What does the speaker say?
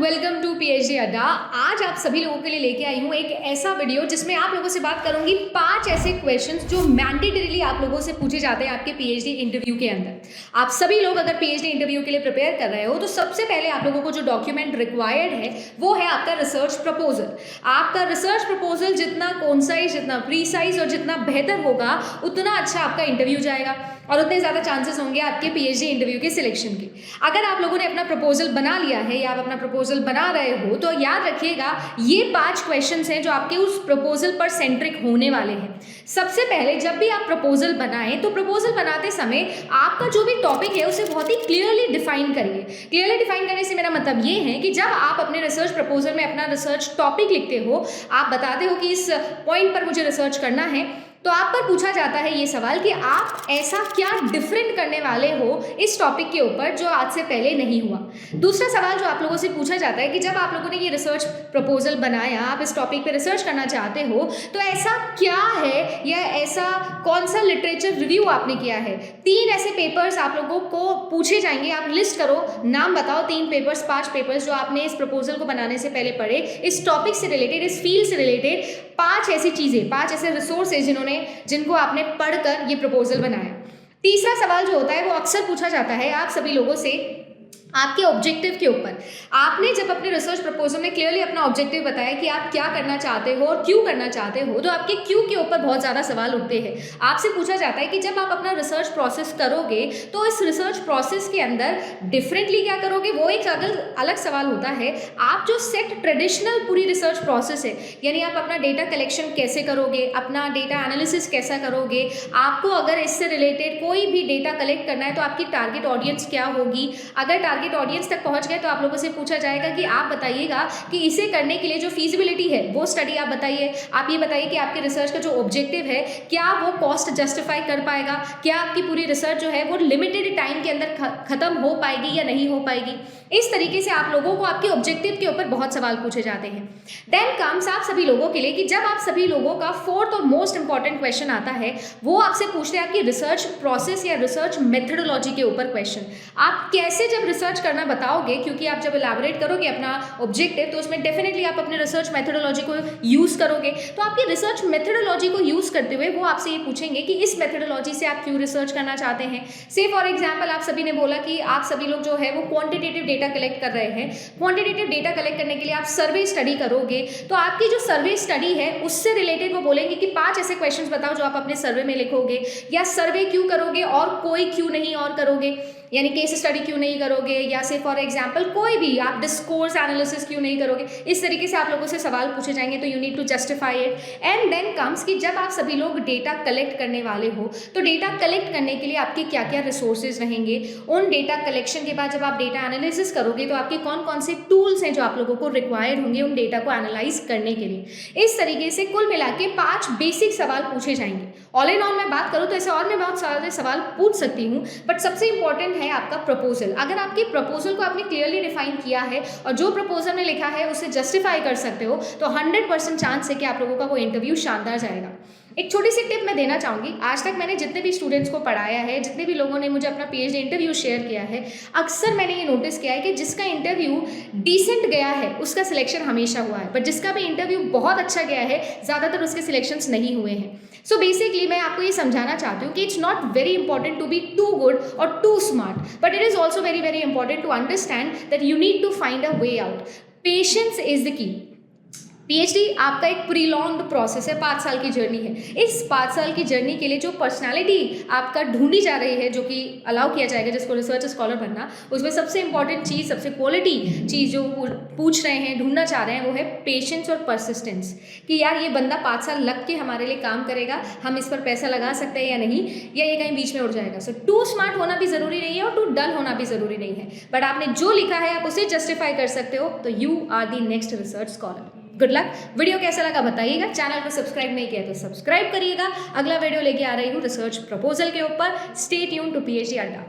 Welcome to PhD अड्डा। आज आप सभी लोगों के लिए लेके आई हूँ एक ऐसा वीडियो जिसमें आप लोगों से बात करूंगी 5 ऐसे क्वेश्चंस जो मैंडेटरीली आप लोगों से पूछे जाते हैं आपके पीएचडी इंटरव्यू के अंदर। आप सभी लोग अगर पीएचडी इंटरव्यू के लिए प्रिपेयर कर रहे हो तो सबसे पहले आप लोगों को जो डॉक्यूमेंट रिक्वायर्ड है वो है आपका रिसर्च प्रपोजल। आपका रिसर्च प्रपोजल जितना कॉन्साइज, जितना प्रीसाइज और जितना बेहतर होगा उतना अच्छा आपका इंटरव्यू जाएगा और उतने ज़्यादा चांसेस होंगे आपके पीएचडी इंटरव्यू के सिलेक्शन के। अगर आप लोगों ने अपना प्रपोजल बना लिया है या आप अपना प्रपोजल बना रहे हो तो याद रखिएगा ये 5 क्वेश्चंस हैं जो आपके उस प्रपोजल पर सेंट्रिक होने वाले हैं। सबसे पहले जब भी आप प्रपोजल बनाएं तो प्रपोजल बनाते समय आपका जो भी टॉपिक है उसे बहुत ही क्लियरली डिफाइन करिए। क्लियरली डिफाइन करने से मेरा मतलब ये है कि जब आप अपने रिसर्च प्रपोजल में अपना रिसर्च टॉपिक लिखते हो, आप बताते हो कि इस पॉइंट पर मुझे रिसर्च करना है, तो आप पर पूछा जाता है ये सवाल कि आप ऐसा क्या डिफरेंट करने वाले हो इस टॉपिक के ऊपर जो आज से पहले नहीं हुआ। दूसरा सवाल जो आप लोगों से पूछा जाता है कि जब आप लोगों ने ये रिसर्च प्रपोजल बनाया, आप इस टॉपिक पे रिसर्च करना चाहते हो, तो ऐसा क्या है या ऐसा कौन सा लिटरेचर रिव्यू आपने किया है। 3 ऐसे पेपर्स आप लोगों को पूछे जाएंगे, आप लिस्ट करो, नाम बताओ 3 पेपर्स 5 पेपर्स जो आपने इस प्रपोजल को बनाने से पहले पढ़े, इस टॉपिक से रिलेटेड, इस फील्ड से रिलेटेड 5 ऐसी चीज़ें, 5 ऐसे रिसोर्सेज जिनको आपने पढ़कर ये प्रपोजल बनाया। तीसरा सवाल जो होता है वो अक्सर पूछा जाता है आप सभी लोगों से आपके ऑब्जेक्टिव के ऊपर। आपने जब अपने रिसर्च प्रपोजल में क्लियरली अपना ऑब्जेक्टिव बताया कि आप क्या करना चाहते हो और क्यों करना चाहते हो, तो आपके क्यों के ऊपर बहुत ज़्यादा सवाल उठते हैं। आपसे पूछा जाता है कि जब आप अपना रिसर्च प्रोसेस करोगे तो इस रिसर्च प्रोसेस के अंदर डिफरेंटली क्या करोगे, वो एक अलग सवाल होता है। आप जो सेट ट्रेडिशनल पूरी रिसर्च प्रोसेस है, यानी आप अपना डेटा कलेक्शन कैसे करोगे, अपना डेटा एनालिसिस कैसा करोगे, आपको अगर इससे रिलेटेड कोई भी डेटा कलेक्ट करना है तो आपकी टारगेट ऑडियंस क्या होगी। अगर टारगेट ऑडियंस तक पहुंच गए तो आप लोगों से पूछा जाएगा कि आप बताइएगा कि इसे करने के लिए जो फीजिबिलिटी है वो स्टडी आप बताइए। आप ये बताइए कि आपके रिसर्च का जो ऑब्जेक्टिव है क्या वो कॉस्ट जस्टिफाई कर पाएगा, क्या आपकी पूरी रिसर्च जो है वो लिमिटेड टाइम के अंदर खत्म हो पाएगी या नहीं हो पाएगी। इस तरीके से आप लोगों को आपके ऑब्जेक्टिव के ऊपर बहुत सवाल पूछे जाते हैं। देन कम्स आप सभी लोगों के लिए कि जब आप सभी लोगों का 4th और मोस्ट इंपॉर्टेंट क्वेश्चन आता है, वो आपसे पूछते हैं आपकी रिसर्च प्रोसेस या रिसर्च मेथडोलॉजी के ऊपर क्वेश्चन। आप कैसे जब रिसर्च करना बताओगे, क्योंकि आप जब एलैबोरेट करोगे अपना ऑब्जेक्टिव तो उसमें डेफिनेटली आप अपने रिसर्च मेथडोलॉजी को यूज़ करोगे। तो आपकी रिसर्च मेथडोलॉजी को यूज़ करते हुए वो आपसे ये पूछेंगे कि इस मेथडोलॉजी से आप क्यों रिसर्च करना चाहते हैं। से फॉर एग्जाम्पल आप सभी ने बोला कि आप सभी लोग जो है वो क्वांटिटेटिव डेटा कलेक्ट कर रहे हैं। क्वांटिटेटिव डेटा कलेक्ट करने के लिए आप सर्वे स्टडी करोगे, तो आपकी जो सर्वे स्टडी है उससे रिलेटेड वो बोलेंगे कि 5 ऐसे क्वेश्चंस बताओ जो आप अपने सर्वे में लिखोगे, या सर्वे क्यों करोगे और कोई क्यों नहीं और करोगे, यानी केस स्टडी क्यों नहीं करोगे, या से फॉर एग्जाम्पल कोई भी आप डिस्कोर्स एनालिसिस क्यों नहीं करोगे। इस तरीके से आप लोगों से सवाल पूछे जाएंगे, तो you need to justify it. And then comes कि जब आप सभी लोग डेटा कलेक्ट करने वाले हो तो डेटा कलेक्ट करने के लिए आपके क्या क्या रिसोर्सेज रहेंगे। उन डेटा कलेक्शन के बाद जब आप डेटा एनालिसिस करोगे तो आपके कौन कौन से टूल्स हैं जो आप लोगों को रिक्वायर्ड होंगे उन डेटा को एनालाइज करने के लिए। इस तरीके से कुल मिला के 5 बेसिक सवाल पूछे जाएंगे। ऑल इन ऑल मैं बात करूँ तो ऐसे और मैं बहुत सारे सवाल पूछ सकती हूँ, बट सबसे इंपॉर्टेंट है आपका प्रपोजल। अगर आपके प्रपोजल को आपने क्लियरली डिफाइन किया है और जो प्रपोजल में लिखा है उसे जस्टिफाई कर सकते हो, तो 100% चांस है कि आप लोगों का वो इंटरव्यू शानदार जाएगा। एक छोटी सी टिप मैं देना चाहूँगी। आज तक मैंने जितने भी स्टूडेंट्स को पढ़ाया है, जितने भी लोगों ने मुझे अपना पीएचडी इंटरव्यू शेयर किया है, अक्सर मैंने ये नोटिस किया है कि जिसका इंटरव्यू डिसेंट गया है उसका सिलेक्शन हमेशा हुआ है, बट जिसका भी इंटरव्यू बहुत अच्छा गया है ज़्यादातर उसके सिलेक्शंस नहीं हुए हैं। सो बेसिकली मैं आपको ये समझाना चाहती हूँ कि it's not very important to be too good और too smart, but it is also very very important to understand that you need to find a way out. Patience is the key. PhD आपका एक प्रीलॉन्ग्ड process है, 5 साल की journey है। इस 5 साल की जर्नी के लिए जो पर्सनालिटी आपका ढूंढी जा रही है, जो कि अलाउ किया जाएगा जिसको रिसर्च स्कॉलर बनना, उसमें सबसे इंपॉर्टेंट चीज़, सबसे क्वालिटी चीज़ जो पूछ रहे हैं, ढूंढना चाह रहे हैं, वो है पेशेंस और परसिस्टेंस। कि यार ये बंदा 5 साल लग के हमारे लिए काम करेगा, हम इस पर पैसा लगा सकते हैं या नहीं, या ये कहीं बीच में उड़ जाएगा। सो टू स्मार्ट होना भी ज़रूरी नहीं है और टू डल होना भी ज़रूरी नहीं है, बट आपने जो लिखा है आप उसे जस्टिफाई कर सकते हो, तो you are the next research scholar. Good luck. Video कैसा लगा बताइएगा। चैनल को सब्सक्राइब नहीं किया तो सब्सक्राइब करिएगा। अगला वीडियो लेके आ रही हूँ रिसर्च प्रपोजल के ऊपर। स्टे ट्यून टू पीएचडी अड्डा।